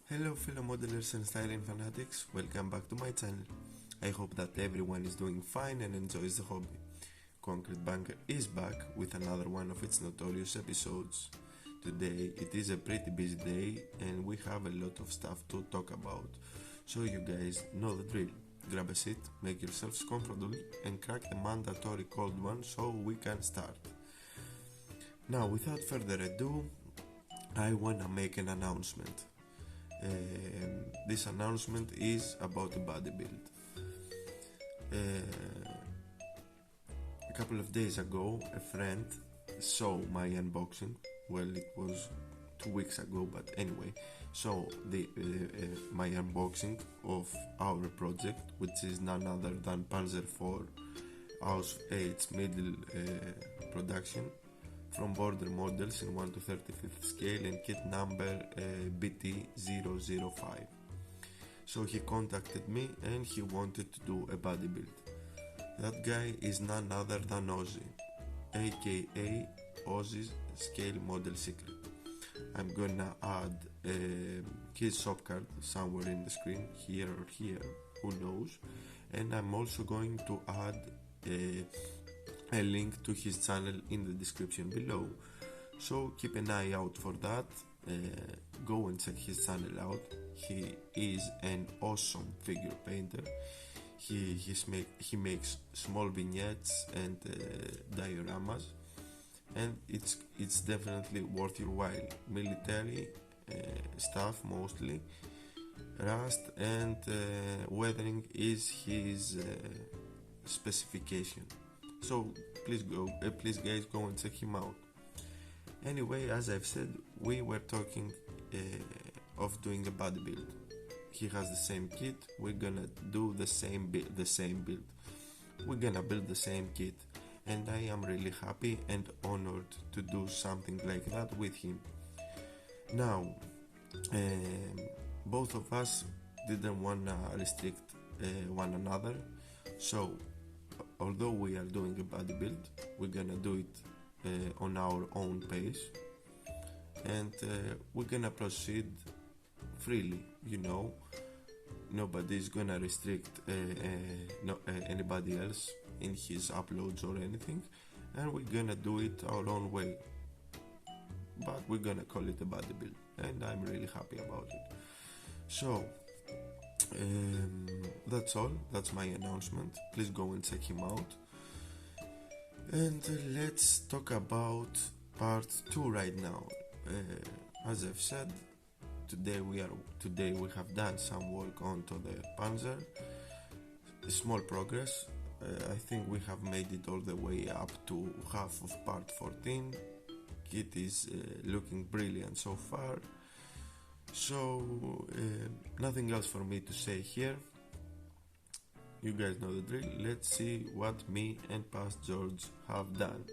Hello fellow modelers and styling fanatics, welcome back to my channel. I hope that everyone is doing fine and enjoys the hobby. Concrete Bunker is back with another one of its notorious episodes. Today it is a pretty busy day and we have a lot of stuff to talk about. So you guys know the drill. Grab a seat, make yourselves comfortable and crack the mandatory cold one so we can start. Now without further ado, I wanna make an announcement. This announcement is about a body build. A couple of days ago, a friend saw my unboxing. Well, it was 2 weeks ago, but anyway, saw my unboxing of our project, which is none other than Panzer IV Ausf H middle production from border models in 1 to 35th scale and kit number BT-005. So he contacted me and he wanted to do a body build. That guy is none other than Ozzy, aka Ozzy's Scale Model Secret. I'm gonna add his shop card somewhere in the screen, here or here, who knows. And I'm also going to add a link to his channel in the description below, so keep an eye out for that. Go and check his channel out. He is an awesome figure painter. He makes small vignettes and dioramas, and it's definitely worth your while. Military stuff mostly. Rust and weathering is his specification. So please guys, go and check him out. Anyway, as I've said, we were talking of doing a body build. He has the same kit. We're gonna do the same build. We're gonna build the same kit, and I am really happy and honored to do something like that with him. Now, both of us didn't wanna restrict one another, so although we are doing a body build, we're gonna do it on our own pace, and we're gonna proceed freely. Nobody's gonna restrict anybody else in his uploads or anything, and we're gonna do it our own way, but we're gonna call it a body build, and I'm really happy about it. So that's all. That's my announcement. Please go and check him out. And let's talk about part 2 right now. As I've said, today we have done some work onto the Panzer. Small progress. I think we have made it all the way up to half of part 14. Kit is looking brilliant so far. So nothing else for me to say here. You guys know the drill. Let's see what me and Past George have done.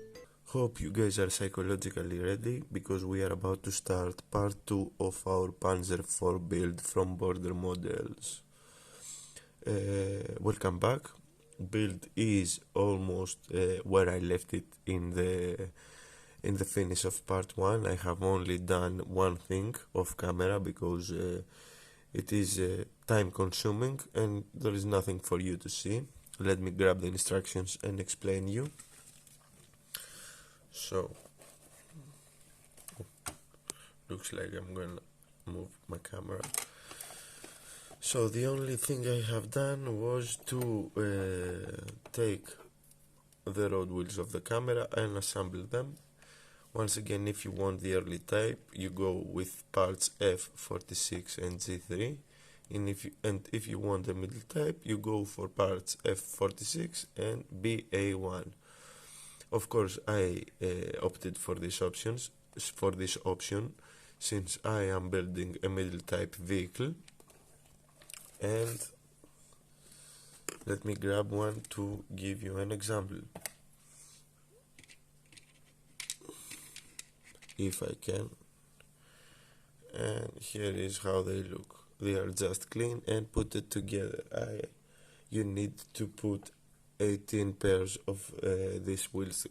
Hope you guys are psychologically ready, because we are about to start part 2 of our Panzer IV build from border models. Welcome back. Build is almost where I left it in the finish of part 1. I have only done one thing off camera because it is time consuming and there is nothing for you to see. Let me grab the instructions and explain you. So looks like I'm gonna move my camera. So the only thing I have done was to take the road wheels of the camera and assemble them. Once again, if you want the early type, you go with parts F46 and G3, and if you want the middle type, you go for parts F46 and BA1. Of course, I opted for this option since I am building a middle type vehicle. And let me grab one to give you an example, if I can. And here is how they look. They are just clean and put it together. You need to put 18 pairs of these wheels,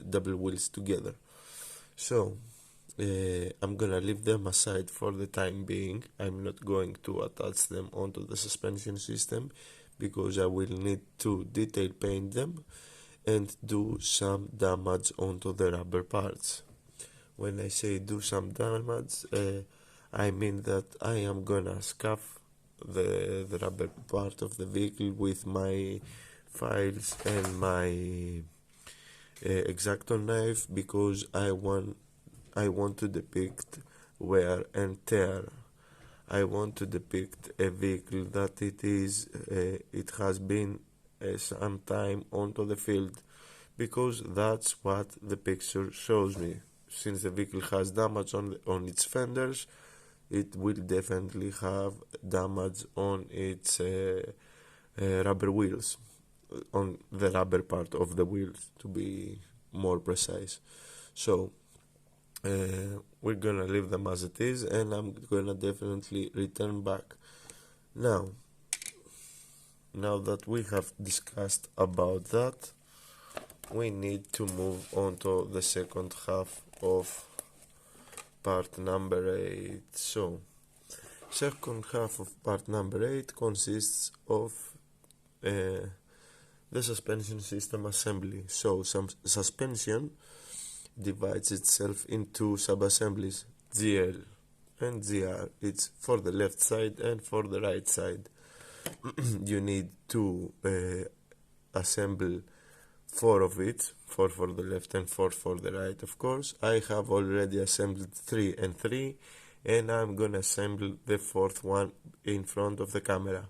double wheels together. So I'm gonna leave them aside for the time being. I'm not going to attach them onto the suspension system because I will need to detail paint them and do some damage onto the rubber parts. When I say do some damage, I mean that I am gonna scuff the rubber part of the vehicle with my files and my X-Acto knife because I want to depict wear and tear. I want to depict a vehicle that it has been some time onto the field, because that's what the picture shows me. Since the vehicle has damage on its fenders, it will definitely have damage on its rubber wheels, on the rubber part of the wheels, to be more precise. So we're gonna leave them as it is, and I'm gonna definitely return back. Now that we have discussed about that, we need to move on to the second half of part number 8. So second half of part number 8 consists of the suspension system assembly. So some suspension divides itself into sub-assemblies, GL and GR. It's for the left side and for the right side. You need to assemble 4 of it, 4 for the left and 4 for the right, of course. I have already assembled 3 and 3, and I'm gonna assemble the 4th one in front of the camera.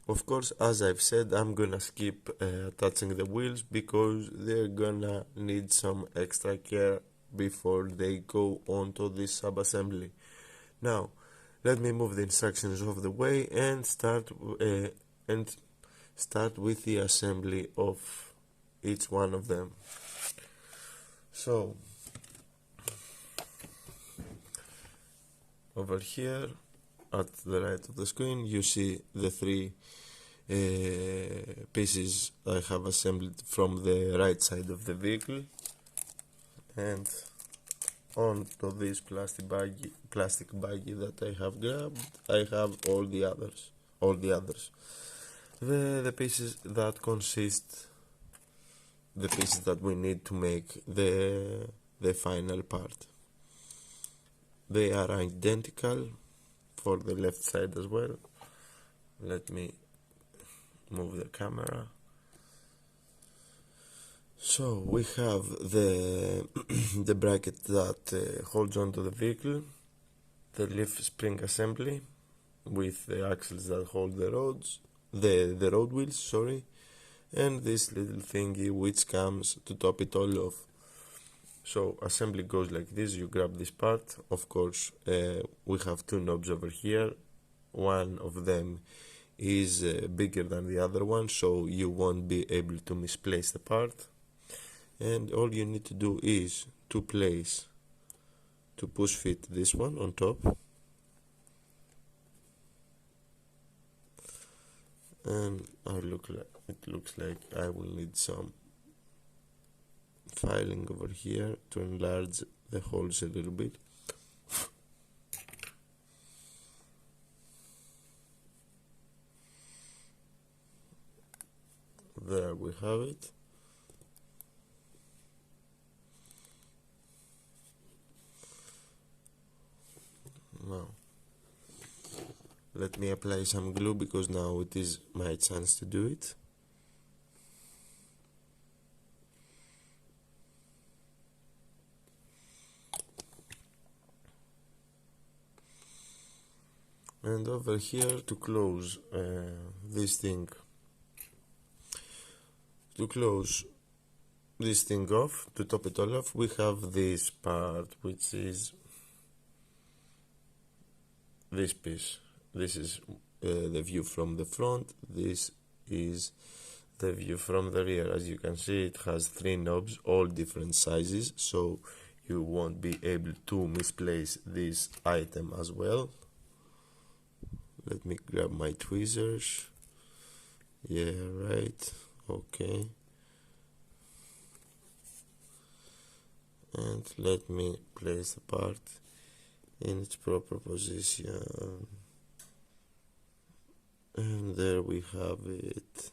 Of course, as I've said, I'm gonna skip attaching the wheels because they're gonna need some extra care before they go onto this sub-assembly. Now, let me move the instructions of the way and start with the assembly of each one of them. So, over here at the right of the screen, you see the 3 pieces I have assembled from the right side of the vehicle, and onto this plastic baggie that I have grabbed, I have all the others. The pieces that consist, the pieces that we need to make the final part. They are identical for the left side as well. Let me move the camera. So we have the bracket that holds onto the vehicle, the leaf spring assembly with the axles that hold the road wheels, sorry, and this little thingy which comes to top it all off. So assembly goes like this. You grab this part. Of course, we have 2 knobs over here. One of them is bigger than the other one, so you won't be able to misplace the part. And all you need to do is to push fit this one on top, and it looks like I will need some filing over here to enlarge the holes a little bit. There we have it. Now let me apply some glue because now it is my chance to do it. And over here, to close this thing off, to top it all off, we have this part, which is this piece. This is the view from the front. This is the view from the rear. As you can see, it has 3 knobs, all different sizes, so you won't be able to misplace this item as well. Let me grab my tweezers. Yeah, right. Okay. and let me place the part in its proper position, and there we have it,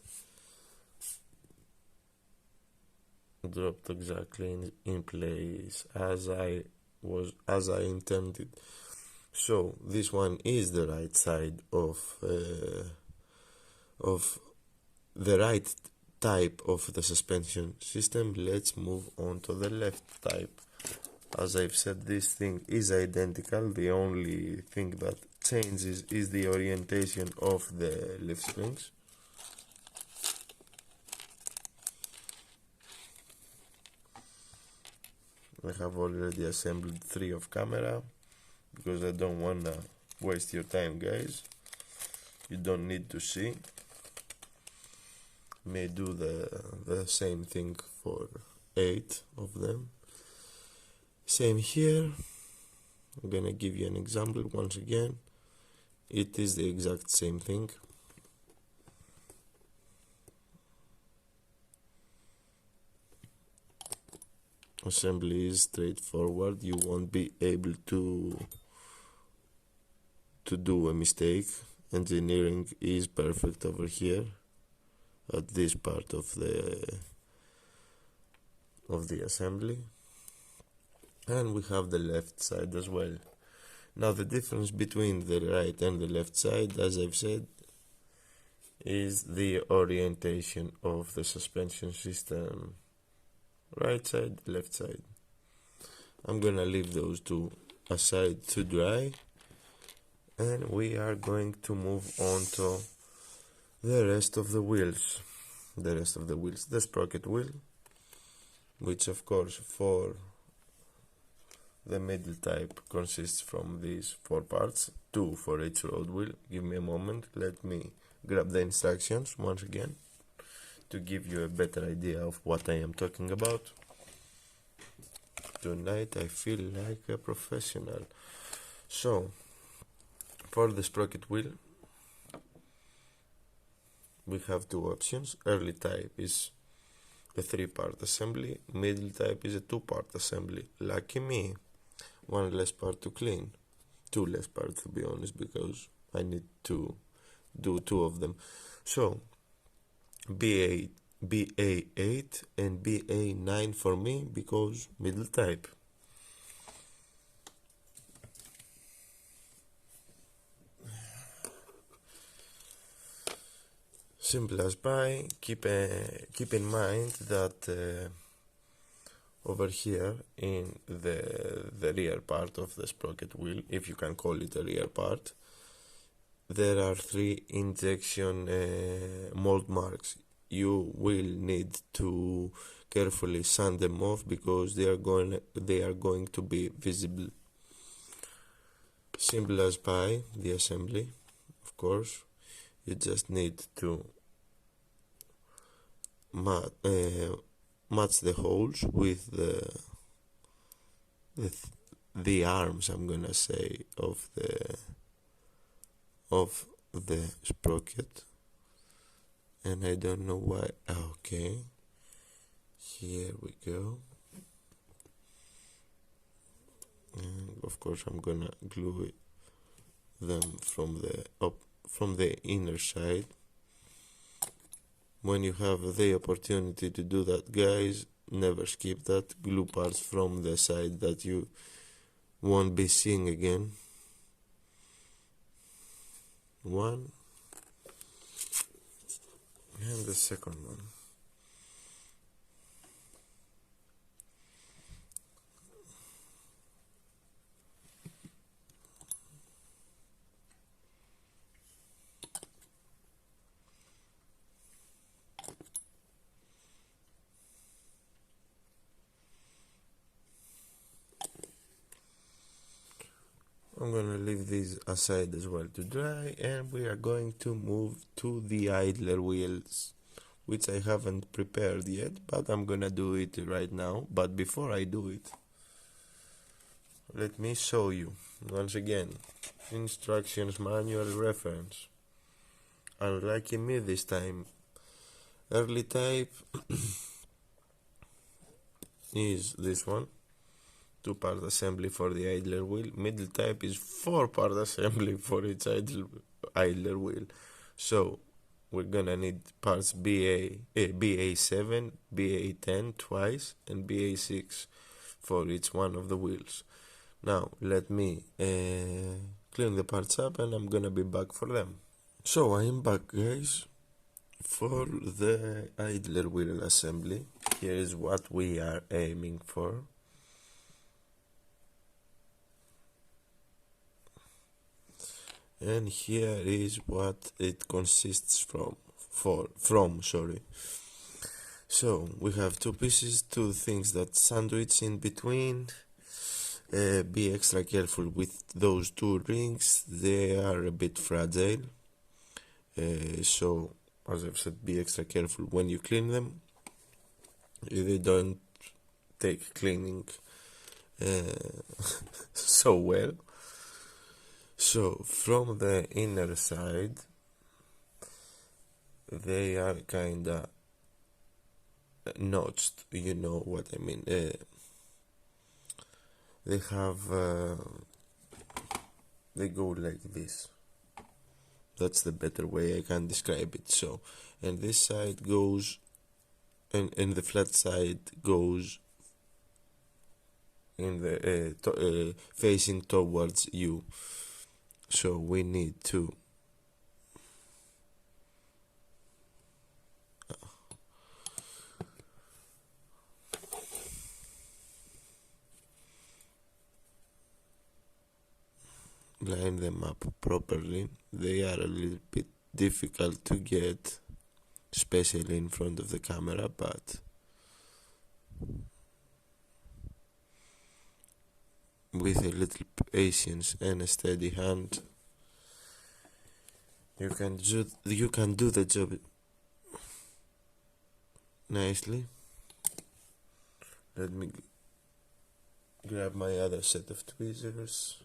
dropped exactly in place as I intended. So this one is the right side of the right type of the suspension system. Let's move on to the left type. As I've said, this thing is identical. The only thing that changes is the orientation of the leaf springs. I have already assembled 3 off camera because I don't wanna waste your time, guys. You don't need to see. May do the same thing for 8 of them. Same here. I'm gonna give you an example once again. It is the exact same thing. Assembly is straightforward. You won't be able to do a mistake. Engineering is perfect over here at this part of the assembly. And we have the left side as well. Now the difference between the right and the left side, as I've said, is the orientation of the suspension system. Right side, left side. I'm gonna leave those two aside to dry, and we are going to move on to the rest of the wheels. The sprocket wheel, which of course for the middle type consists from these 4 parts, 2 for each road wheel. Give me a moment, let me grab the instructions once again to give you a better idea of what I am talking about. Tonight I feel like a professional. So, for the sprocket wheel, we have 2 options. Early type is a 3-part assembly, middle type is a 2-part assembly. Lucky me, 1 less part to clean, 2 less parts to be honest, because I need to do 2 of them. So BA8 and BA9 for me, because middle type. Simple as pie. Keep in mind that over here in the rear part of the sprocket wheel, if you can call it a rear part, there are 3 injection mold marks. You will need to carefully sand them off because they are going to be visible. Simple as pie, the assembly. Of course, you just need to match the holes with the arms, I'm gonna say, of the sprocket. And I don't know why. Okay, here we go. And of course I'm gonna glue them from the inner side. When you have the opportunity to do that, guys, never skip that. Glue parts from the side that you won't be seeing again. 1 and the second one. I'm gonna leave these aside as well to dry, and we are going to move to the idler wheels, which I haven't prepared yet, but I'm gonna do it right now. But before I do it, let me show you once again instructions manual reference. Unlucky me this time. Early type is this one. 2-part assembly for the idler wheel. Middle type is 4-part assembly for its idler wheel. So we're gonna need parts BA7, BA10 twice, and BA6 for each one of the wheels. Now let me clean the parts up, and I'm gonna be back for them. So I am back, guys, for the idler wheel assembly. Here is what we are aiming for. And here is what it consists from. So we have two pieces, two things that sandwich in between. Be extra careful with those two rings, they are a bit fragile. So as I've said, be extra careful when you clean them. They don't take cleaning so well. So from the inner side, they are kinda notched, you know what I mean. They have they go like this. That's the better way I can describe it. So, and this side goes, and the flat side goes in the facing towards you. So we need to line them up properly. They are a little bit difficult to get, especially in front of the camera, but with a little patience and a steady hand, you can do the job nicely. Let me grab my other set of tweezers.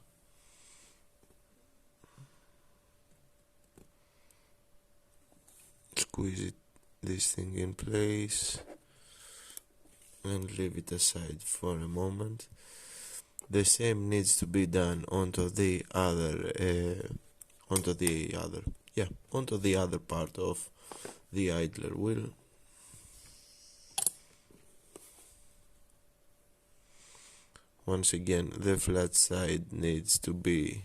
Squeeze this thing in place and leave it aside for a moment. The same needs to be done onto the other part of the idler wheel. Once again, the flat side needs to be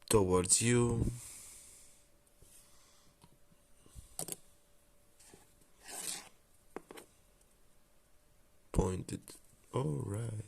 towards you. Pointed. All right.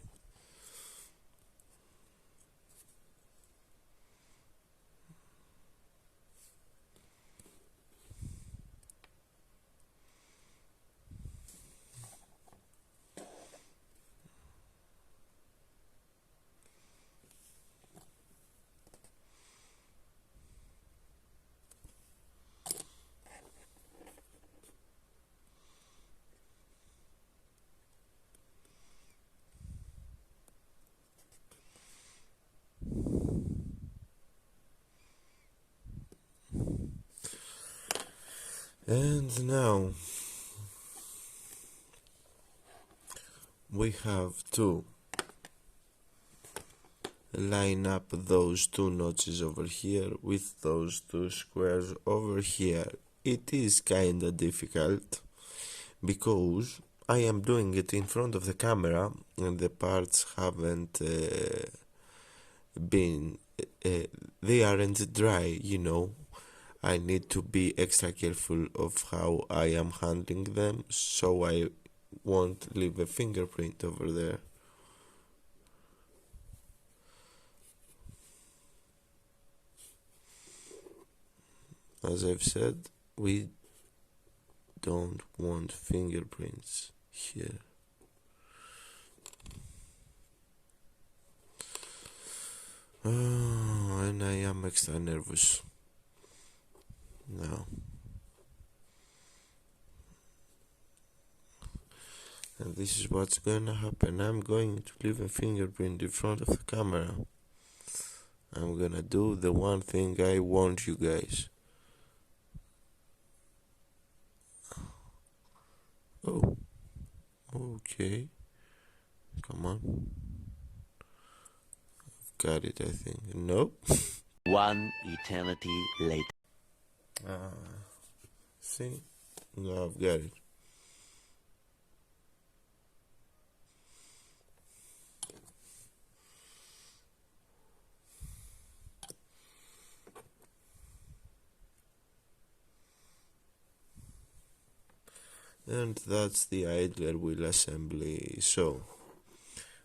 And now we have to line up those two notches over here with those two squares over here. It is kinda difficult because I am doing it in front of the camera and the parts haven't been they aren't dry, you know. I need to be extra careful of how I am handling them, so I won't leave a fingerprint over there. As I've said, we don't want fingerprints here. Oh, and I am extra nervous now. And this is what's gonna happen. I'm going to leave a fingerprint in front of the camera. I'm gonna do the one thing I want you guys. Oh, okay. Come on. Got it, I think. Nope. One eternity later. See? No, I've got it. And that's the idler wheel assembly. So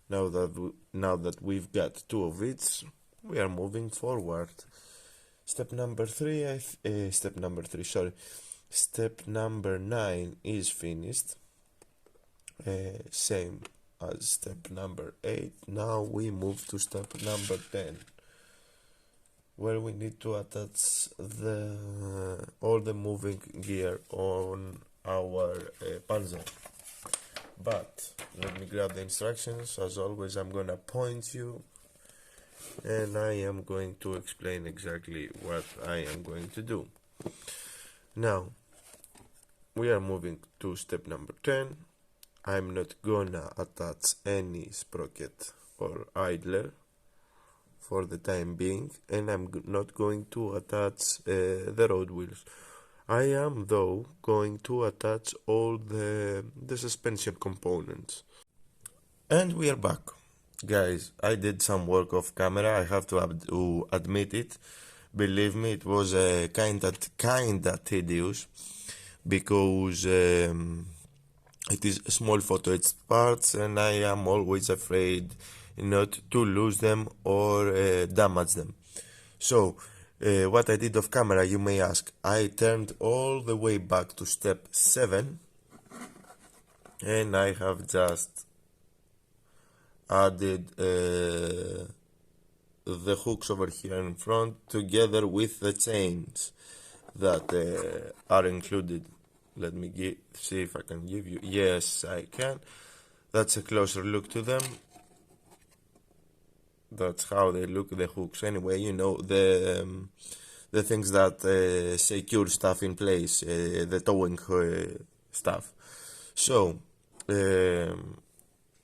now that we've got two of each, we are moving forward. Step number 9 is finished. Same as step number 8. Now we move to step number 10, where we need to attach all the moving gear on our Panzer. But let me grab the instructions. As always, I'm gonna point you and I am going to explain exactly what I am going to do. Now we are moving to step number 10. I'm not gonna attach any sprocket or idler for the time being, and I'm not going to attach the road wheels. I am though going to attach all the suspension components. And we are back. Guys, I did some work off camera, I have to admit it. Believe me, it was kinda tedious, because it is small photo etched parts and I am always afraid not to lose them or damage them. So what I did off camera, you may ask, I turned all the way back to step 7 and I have just added the hooks over here in front together with the chains that are included. Let me see if I can give you. Yes, I can. That's a closer look to them. That's how they look, the hooks. Anyway, you know, the things that secure stuff in place, the towing stuff. So,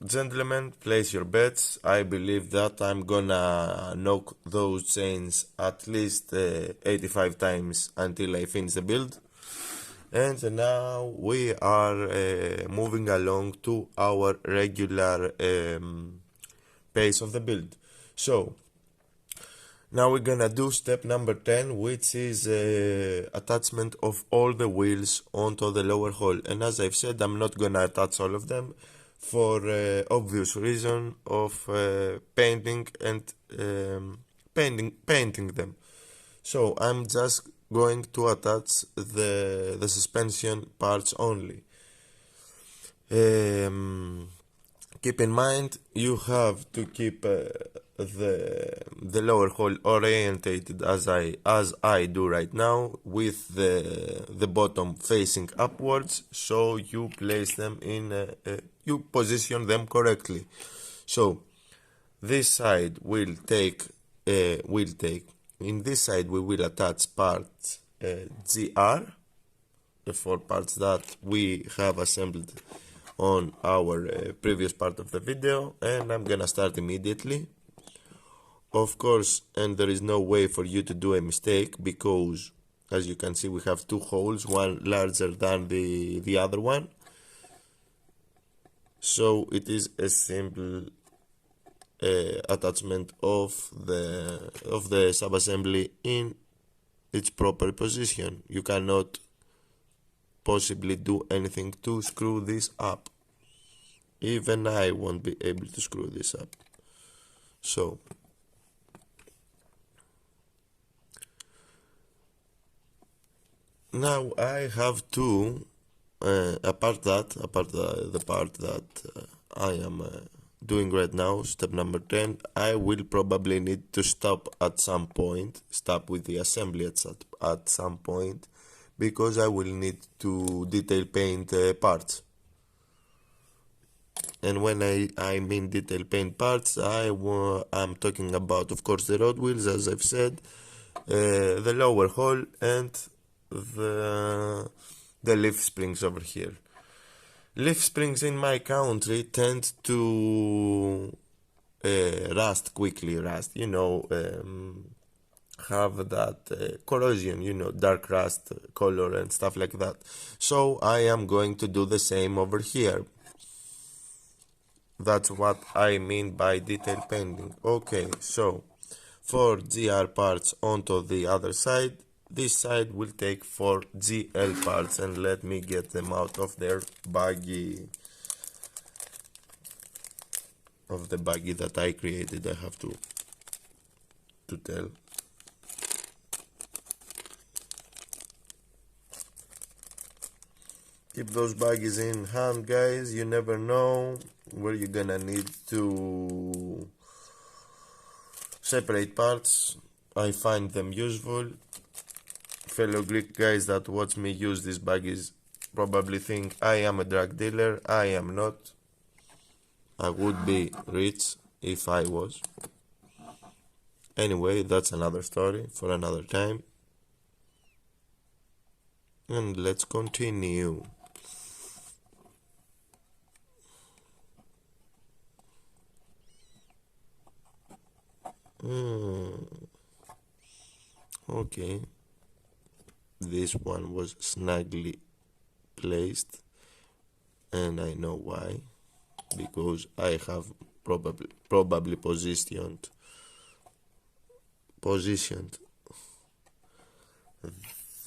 gentlemen, place your bets. I believe that I'm gonna knock those chains at least 85 times until I finish the build. And now we are moving along to our regular pace of the build. So now we're gonna do step number 10, which is attachment of all the wheels onto the lower hull. And as I've said, I'm not gonna attach all of them for obvious reason of painting and painting them. So I'm just going to attach the suspension parts only. Keep in mind, you have to keep the lower hull orientated as I do right now, with the bottom facing upwards, so you place them you position them correctly. So this side will take in this side we will attach parts GR, the 4 parts that we have assembled on our previous part of the video, and I'm gonna start immediately, of course. And there is no way for you to do a mistake, because as you can see we have 2 holes, one larger than the other one, so it is a simple attachment of the sub-assembly in its proper position. You cannot possibly do anything to screw this up. Even I won't be able to screw this up. So now I have to apart the part that I am doing right now, step number 10, I will probably need to stop with the assembly at some point, because I will need to detail paint parts. And when I mean detail paint parts, I'm talking about, of course, the road wheels, as I've said, the lower hull, and the leaf springs over here. Leaf springs in my country tend to rust quickly, have that corrosion, dark rust color and stuff like that. So I am going to do the same over here. That's what I mean by detail painting. Okay, so for GR parts onto the other side, this side will take 4 GL parts, and let me get them out of their baggie, of the baggie that I created. I have to tell. Keep those baggies in hand, guys. You never know where you're gonna need to separate parts. I find them useful. Fellow Greek guys that watch me use these baggies probably think I am a drug dealer. I am not. I would be rich if I was. Anyway, that's another story for another time. And let's continue. Okay, this one was snugly placed, and I know why, because I have probably positioned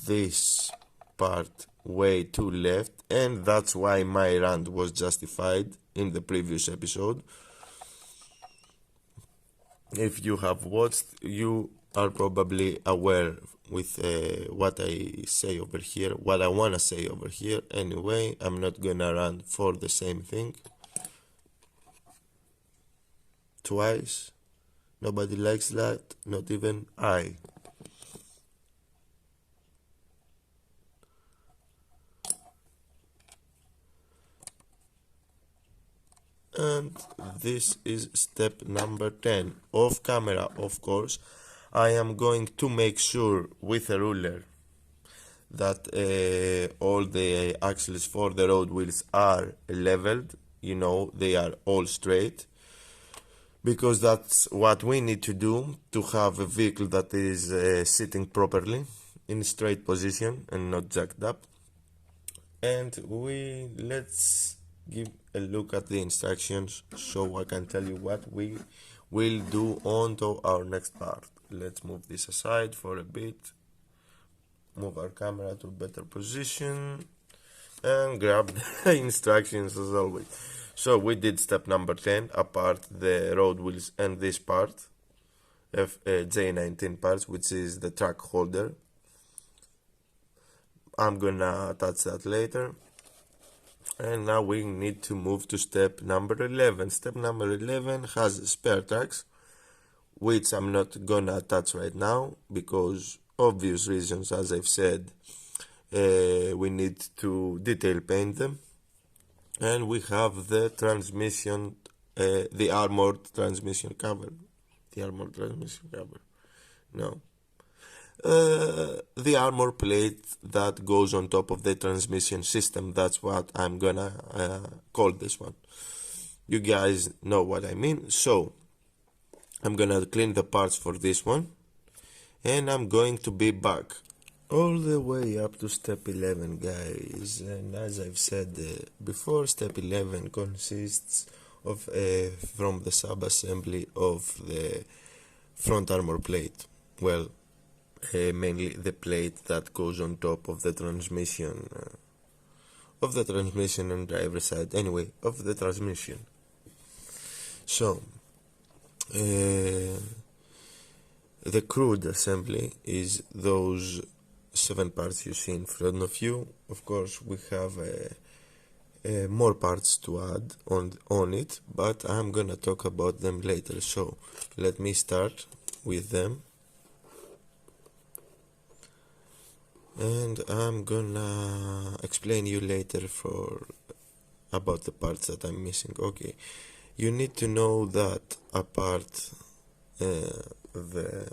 this part way too left, and that's why my rant was justified in the previous episode. If you have watched, you are probably aware with what I say over here, what I wanna say over here. Anyway, I'm not gonna run for the same thing twice. Nobody likes that, not even I. And this is step number 10. Off camera, of course, I am going to make sure with a ruler that all the axles for the road wheels are leveled, they are all straight, because that's what we need to do to have a vehicle that is sitting properly in straight position and not jacked up. And let's give a look at the instructions so I can tell you what we will do onto our next part. Let's move this aside for a bit, move our camera to a better position, and grab the instructions as always. So we did step number 10, apart the road wheels and this part, J19 parts, which is the track holder. I'm gonna attach that later. And now we need to move to step number 11. Step number 11 has spare tracks, which I'm not gonna attach right now because obvious reasons, as I've said. We need to detail paint them. And we have the transmission, the armored transmission cover. No. The armor plate that goes on top of the transmission system. That's what I'm gonna call this one. You guys know what I mean. So I'm gonna clean the parts for this one, and I'm going to be back all the way up to step 11, guys. And as I've said before, step 11 consists of from the sub-assembly of the front armor plate. Well, mainly the plate that goes on top of the transmission and driver side, anyway, of the transmission. So the crude assembly is those 7 parts you see in front of you. Of course, we have more parts to add on it, but I'm gonna talk about them later. So let me start with them, and I'm gonna explain you later about the parts that I'm missing. Okay, you need to know that apart the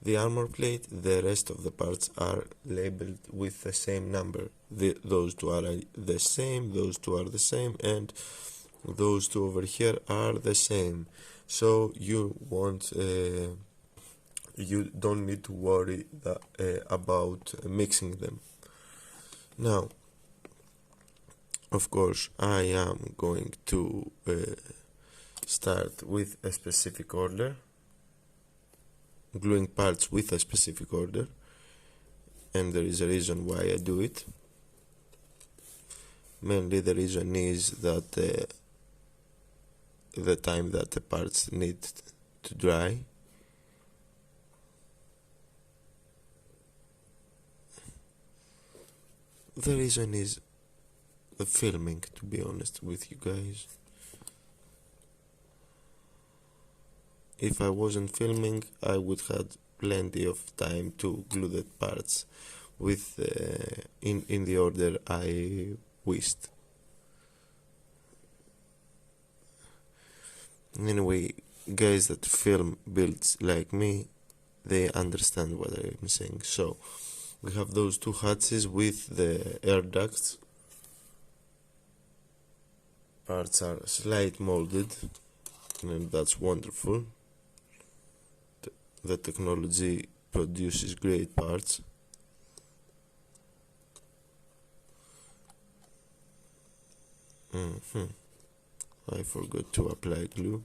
the armor plate, the rest of the parts are labeled with the same number. Those two are the same, those two are the same, and those two over here are the same. So you don't need to worry about mixing them. Now, of course, I am going to start with a specific order, gluing parts with a specific order, and there is a reason why I do it. Mainly the reason is that the time that the parts need to dry. The reason is the filming, to be honest with you guys. If I wasn't filming, I would have plenty of time to glue the parts with in the order I wished. Anyway, guys that film builds like me, they understand what I'm saying. So we have those two hatches with the air ducts. Parts are slight molded, and that's wonderful. The technology produces great parts. I forgot to apply glue.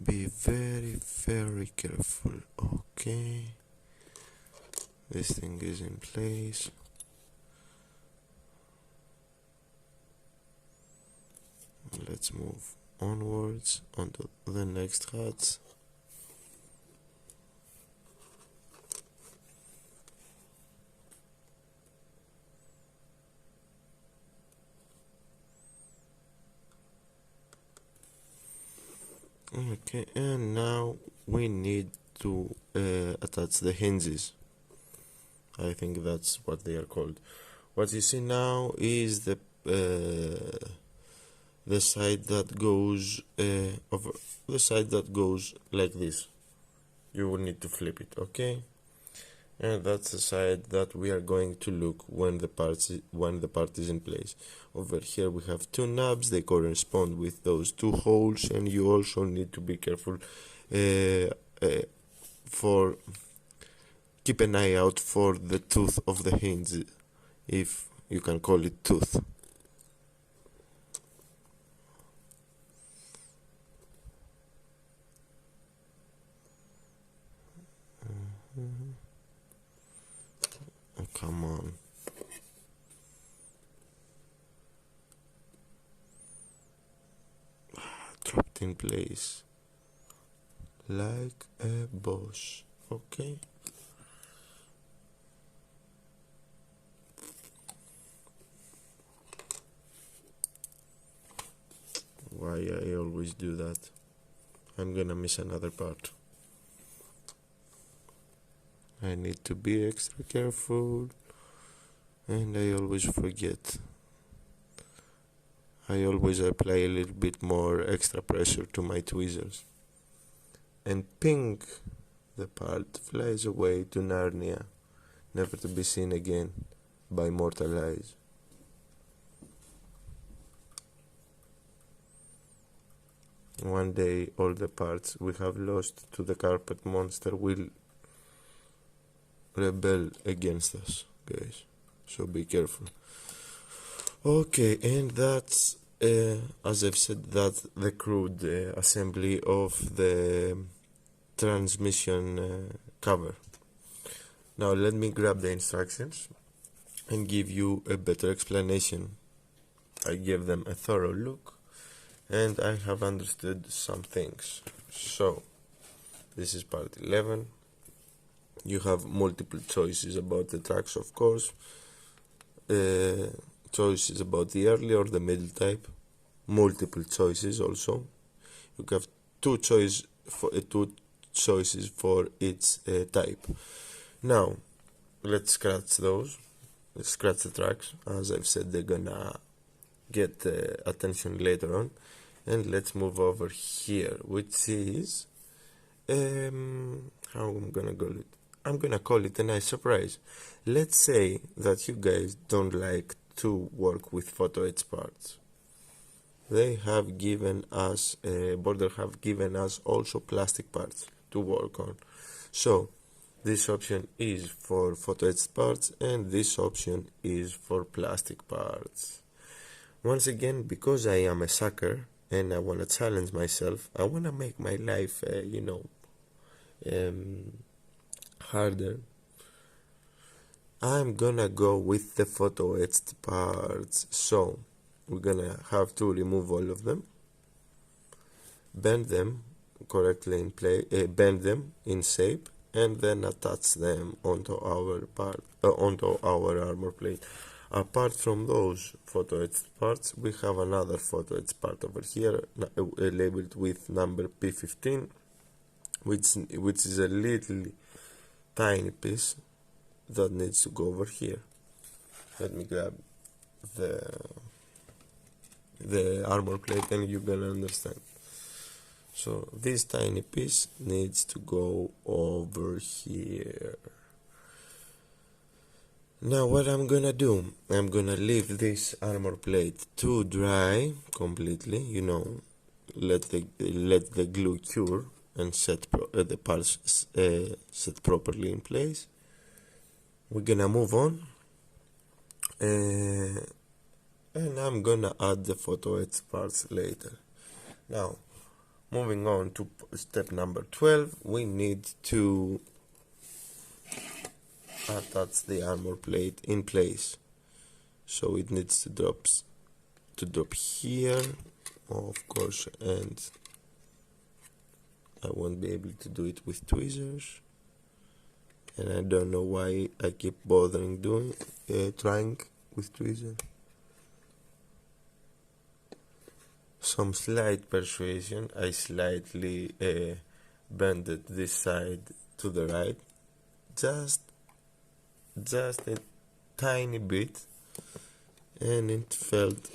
Be very careful. Okay, this thing is in place. Let's move onwards onto the next hatch. Okay, and now we need to attach the hinges. I think that's what they are called. What you see now is the side that goes over the side that goes like this. You will need to flip it, okay? And that's the side that we are going to look when the part is in place. Over here we have two knobs, they correspond with those two holes, and you also need to be careful for keep an eye out for the tooth of the hinge, if you can call it tooth. Oh, come on. Dropped in place like a boss. Okay. Why I always do that? I'm gonna miss another part. I need to be extra careful, and I always forget. I always apply a little bit more extra pressure to my tweezers. And ping, the part flies away to Narnia, never to be seen again by mortal eyes. One day all the parts we have lost to the carpet monster will rebel against us, guys, so be careful. Okay, and that's as I've said, that's the crude assembly of the transmission cover. Now let me grab the instructions and give you a better explanation. I gave them a thorough look and I have understood some things. So this is part 11. You have multiple choices about the tracks, of course, choices about the early or the middle type, multiple choices also. You have two choices for each type. Now, let's scratch those. Let's scratch the tracks. As I've said, they're gonna get attention later on. And let's move over here, which is how I'm gonna call it. I'm gonna call it a nice surprise. Let's say that you guys don't like to work with photo edge parts. They have given us, Border have given us also plastic parts to work on. So this option is for photo edge parts and this option is for plastic parts. Once again, because I am a sucker and I want to challenge myself, I want to make my life, harder. I'm gonna go with the photo etched parts. So we're gonna have to remove all of them, bend them correctly in place, bend them in shape, and then attach them onto our armor plate. Apart from those photo etched parts, we have another photo etched part over here, labeled with number P15, which is a little tiny piece that needs to go over here. Let me grab the armor plate and you're gonna understand. So this tiny piece needs to go over here. Now what I'm gonna do, I'm gonna leave this armor plate to dry completely, let the glue cure and set the parts set properly in place. We're gonna move on, and I'm gonna add the photo edge parts later. Now, moving on to step number 12, we need to attach the armor plate in place. So it needs to drop here, of course, and I won't be able to do it with tweezers. And I don't know why I keep bothering trying with tweezers. Some slight persuasion, I slightly bended this side to the right, just a tiny bit, and it felt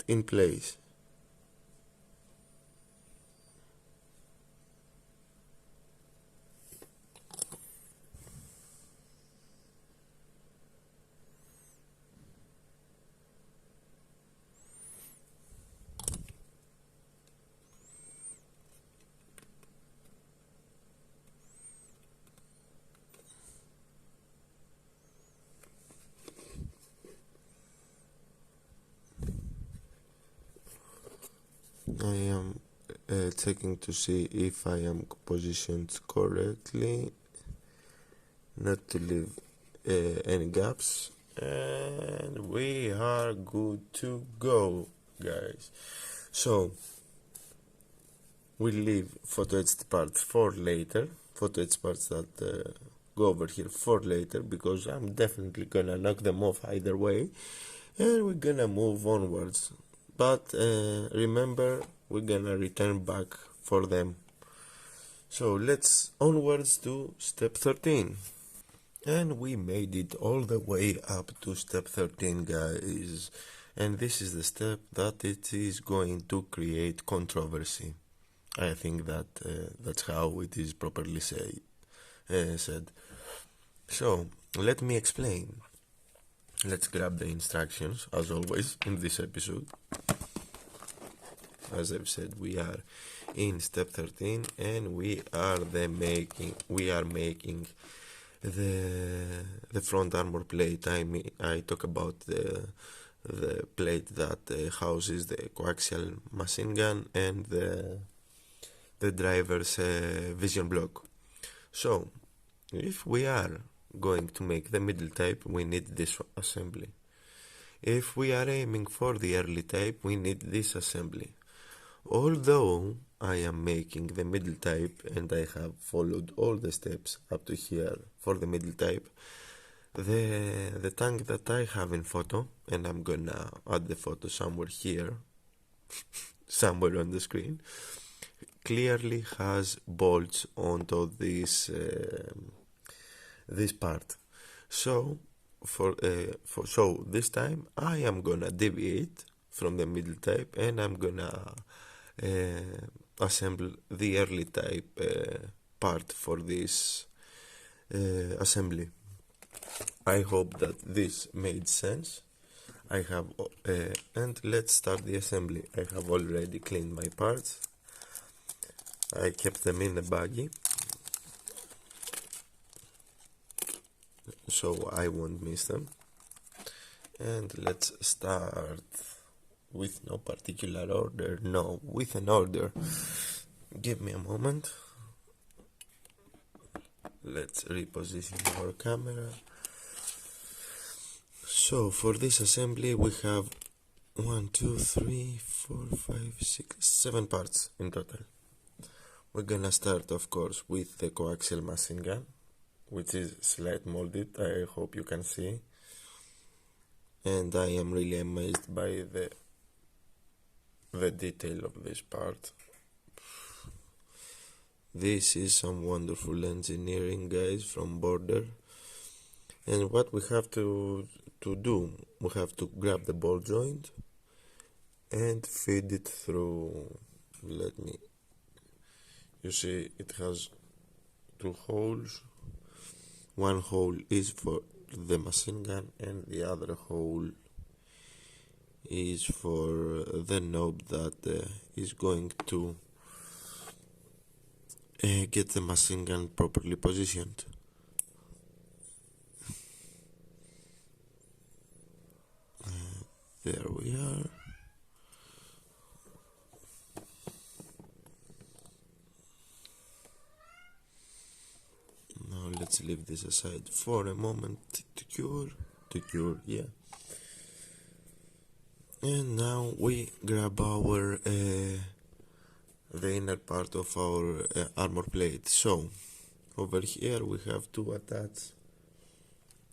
in place. I am checking to see if I am positioned correctly, not to leave any gaps, and we are good to go, guys. So we'll leave photo edged parts for later, photo edged parts that go over here for later, because I'm definitely gonna knock them off either way, and we're gonna move onwards. But remember, we're gonna return back for them. So let's onwards to step 13. And we made it all the way up to step 13, guys. And this is the step that it is going to create controversy. I think that that's how it is properly said. So let me explain. Let's grab the instructions, as always, in this episode. As I've said, we are in step 13, and we are making the front armor plate. I talk about the plate that houses the coaxial machine gun and the driver's vision block. So, if we are going to make the middle type, we need this assembly. If we are aiming for the early type, we need this assembly. Although I am making the middle type and I have followed all the steps up to here for the middle type, the tank that I have in photo, and I'm gonna add the photo somewhere here, somewhere on the screen, clearly has bolts onto this part. So so this time I am gonna deviate from the middle type, and I'm gonna assemble the early type part for this assembly. I hope that this made sense. And let's start the assembly. I have already cleaned my parts. I kept them in the baggie, so I won't miss them. And let's start with no particular order. No, with an order. Give me a moment. Let's reposition our camera. So for this assembly we have 1, 2, 3, 4, 5, 6, 7 parts in total. We're gonna start, of course, with the coaxial machine gun, which is slide molded. I hope you can see. And I am really amazed by the detail of this part. This is some wonderful engineering, guys, from Border. And what we have to do, we have to grab the ball joint and feed it through. You see, it has 2 holes. One hole is for the machine gun, and the other hole is for the knob that is going to get the machine gun properly positioned. There we are. Now let's leave this aside for a moment to cure, yeah. And now we grab our the inner part of our armor plate. So over here we have to attach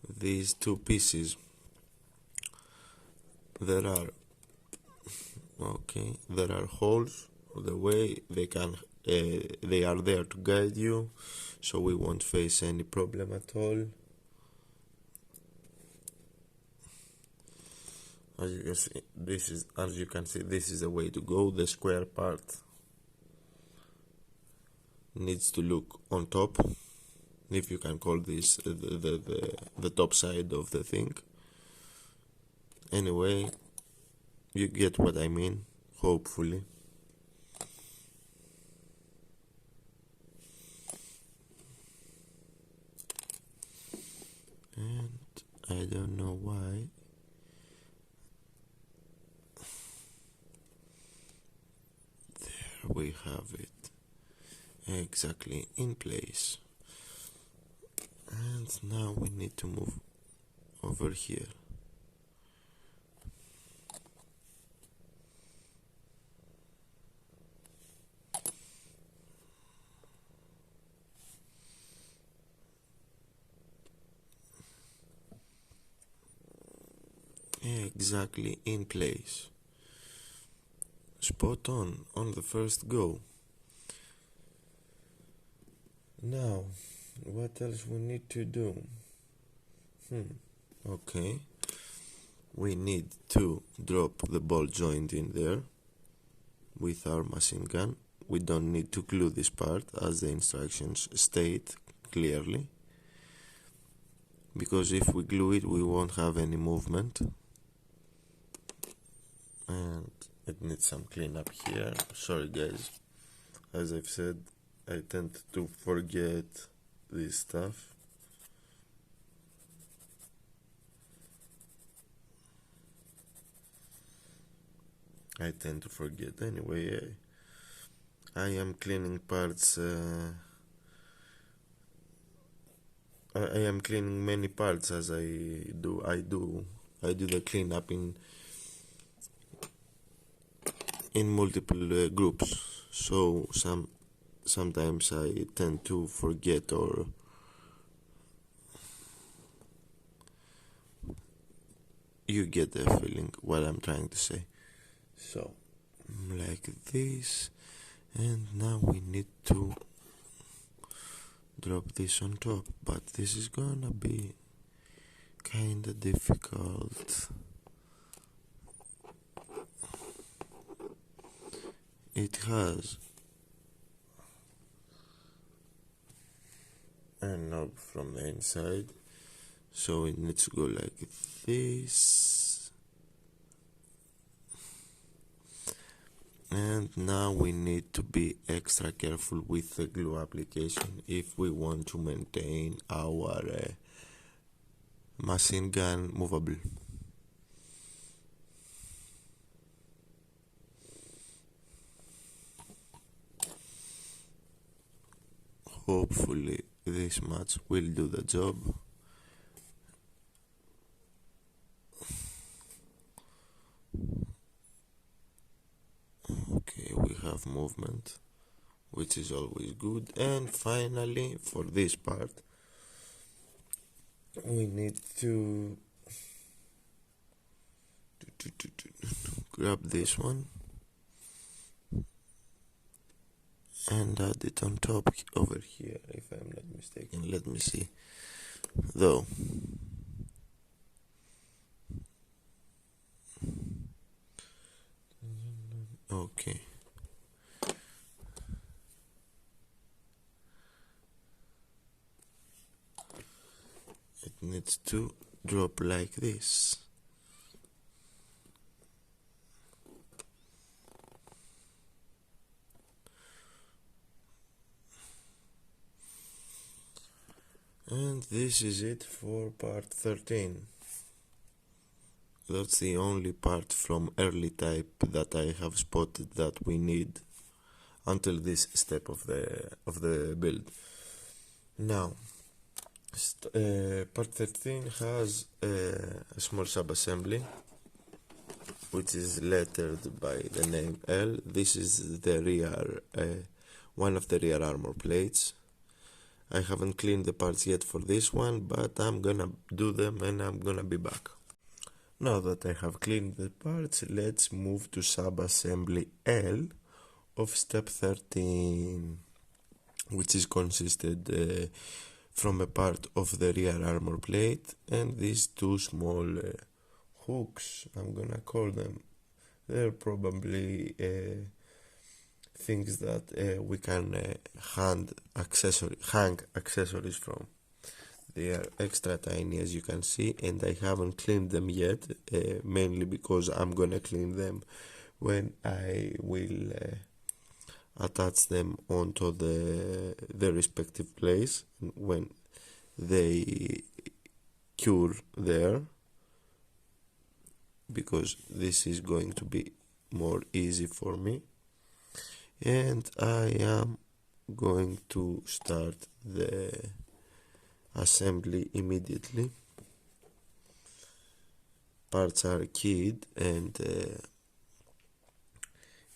these 2 pieces. There are holes the way they are there to guide you, so we won't face any problem at all. As you can see, this is the way to go. The square part needs to look on top, if you can call this the top side of the thing. Anyway, you get what I mean, hopefully. And I don't know why there we have it, exactly in place. And now we need to move over here. Exactly in place. Spot on the first go. Now, what else we need to do? Okay. We need to drop the ball joint in there with our machine gun. We don't need to glue this part, as the instructions state clearly, because if we glue it we won't have any movement. And it needs some cleanup here. Sorry guys, as I've said, I tend to forget this stuff. Anyway, I am cleaning parts. I am cleaning many parts as I do the cleanup in multiple groups, so sometimes I tend to forget, or you get the feeling what I'm trying to say. So like this, And now we need to drop this on top, but this is gonna be kinda difficult. It has a knob from the inside, so it needs to go like this. And now we need to be extra careful with the glue application if we want to maintain our machine gun movable. Hopefully this much will do the job. Okay, we have movement, which is always good. And finally, for this part, we need to grab this one and add it on top over here, if I'm not mistaken. Let me see, though. Okay. It needs to drop like this. And this is it for part 13. That's the only part from early type that I have spotted that we need until this step of the build. Now, part 13 has a small sub-assembly which is lettered by the name L. This is the rear, one of the rear armor plates. I haven't cleaned the parts yet for this one, but I'm gonna do them and I'm gonna be back. Now that I have cleaned the parts, let's move to sub-assembly L of step 13, which is consisted from a part of the rear armor plate and these two small hooks, I'm gonna call them. They're probably things that we can hang accessories from. They are extra tiny, as you can see, and I haven't cleaned them yet, mainly because I'm gonna clean them when I will attach them onto the respective place when they cure there, because this is going to be more easy for me. And I am going to start the assembly immediately. Parts are keyed and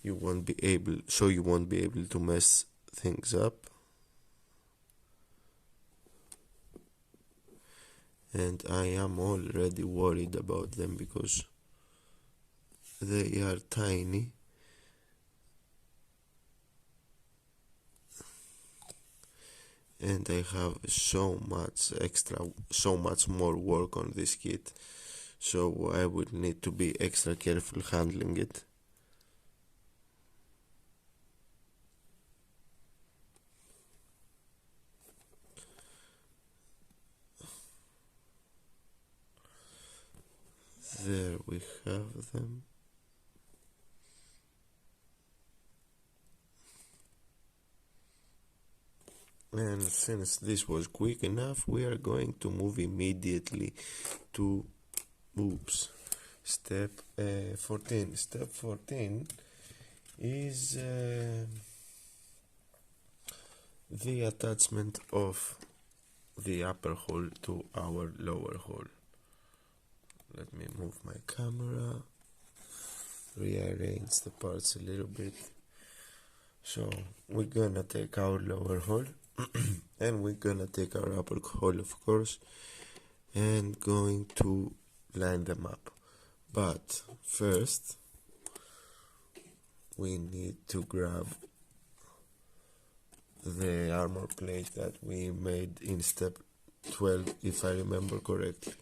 you won't be able to mess things up. And I am already worried about them because they are tiny. And I have so much more work on this kit, so I would need to be extra careful handling it. There we have them. And since this was quick enough, we are going to move immediately to step 14. Step 14 is the attachment of the upper hole to our lower hole. Let me move my camera, rearrange the parts a little bit. So we're gonna take our lower hole and we're gonna take our upper hole, of course, and going to line them up. But first we need to grab the armor plate that we made in step 12, if I remember correctly.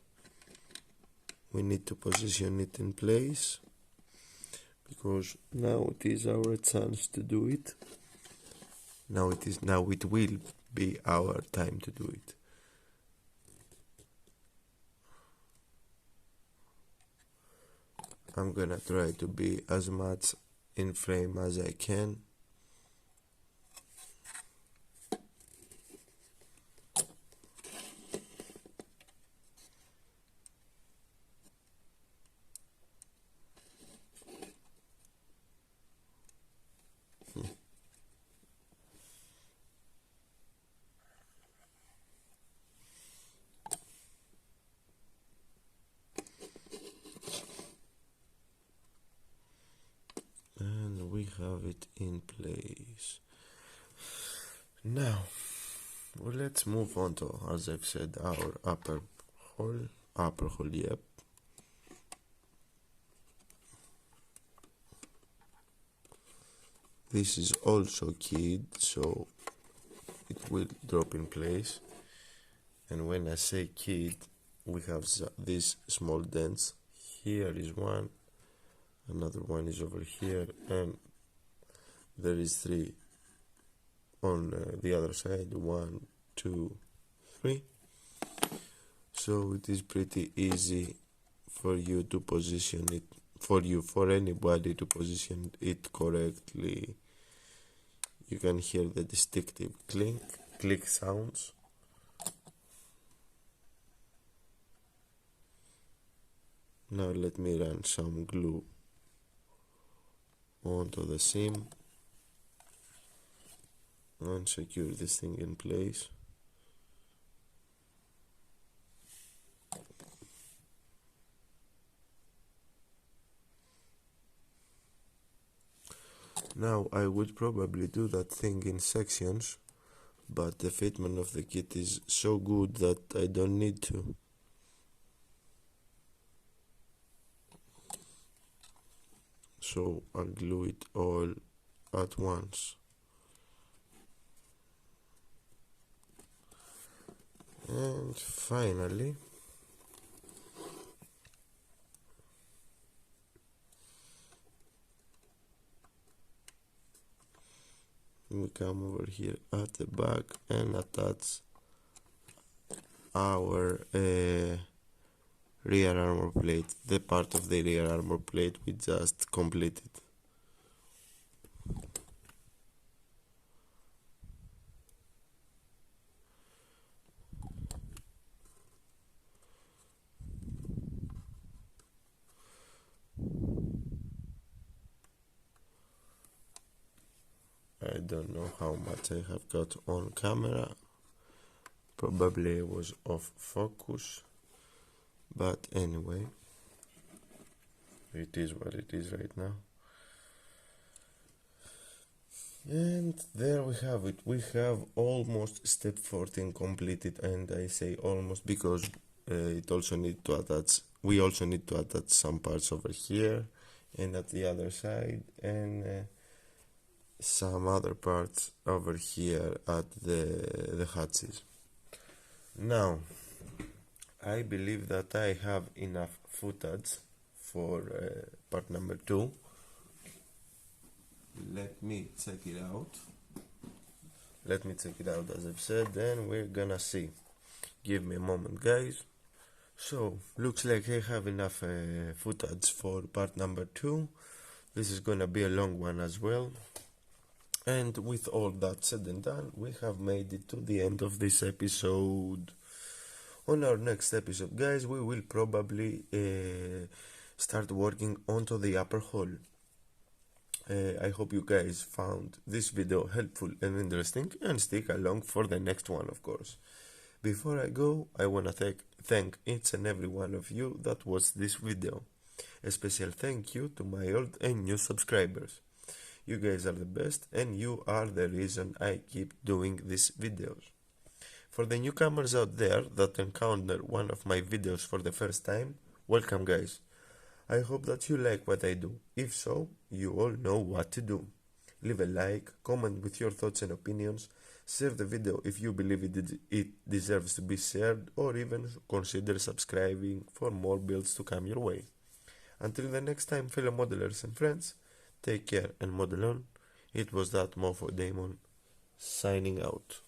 We need to position it in place, because now it is our chance to do it. Now it will be our time to do it. I'm gonna try to be as much in frame as I can. And we have it in place. Now, well, let's move on to, as I've said, our upper hull, yep. This is also keyed, so it will drop in place. And when I say keyed, we have these small dents. Here is one, another one is over here, and there is 3 on the other side. 1, 2, 3. So it is pretty easy for you to position it, for anybody to position it correctly. You can hear the distinctive click sounds. Now let me run some glue onto the seam and secure this thing in place. Now I would probably do that thing in sections, but the fitment of the kit is so good that I don't need to. So I'll glue it all at once. And finally, we come over here at the back and attach our rear armor plate, the part of the rear armor plate we just completed. I don't know how much I have got on camera, probably it was off focus, but anyway, it is what it is right now. And there we have it. We have almost step 14 completed, and I say almost because we also need to attach some parts over here and at the other side, and some other parts over here at the hatches. Now, I believe that I have enough footage for part number 2. Let me check it out. As I've said, and we're gonna see. Give me a moment, guys. So, looks like I have enough footage for part number 2. This is gonna be a long one as well. And with all that said and done, we have made it to the end of this episode. On our next episode, guys, we will probably start working onto the upper hull. I hope you guys found this video helpful and interesting, and stick along for the next one, of course. Before I go, I wanna thank each and every one of you that watched this video. A special thank you to my old and new subscribers. You guys are the best, and you are the reason I keep doing these videos. For the newcomers out there that encounter one of my videos for the first time, welcome, guys. I hope that you like what I do. If so, you all know what to do. leave a like, comment with your thoughts and opinions, share the video if you believe it deserves to be shared, or even consider subscribing for more builds to come your way. Until the next time, fellow modelers and friends, take care and model on. It was that Mofo Daemon, signing out.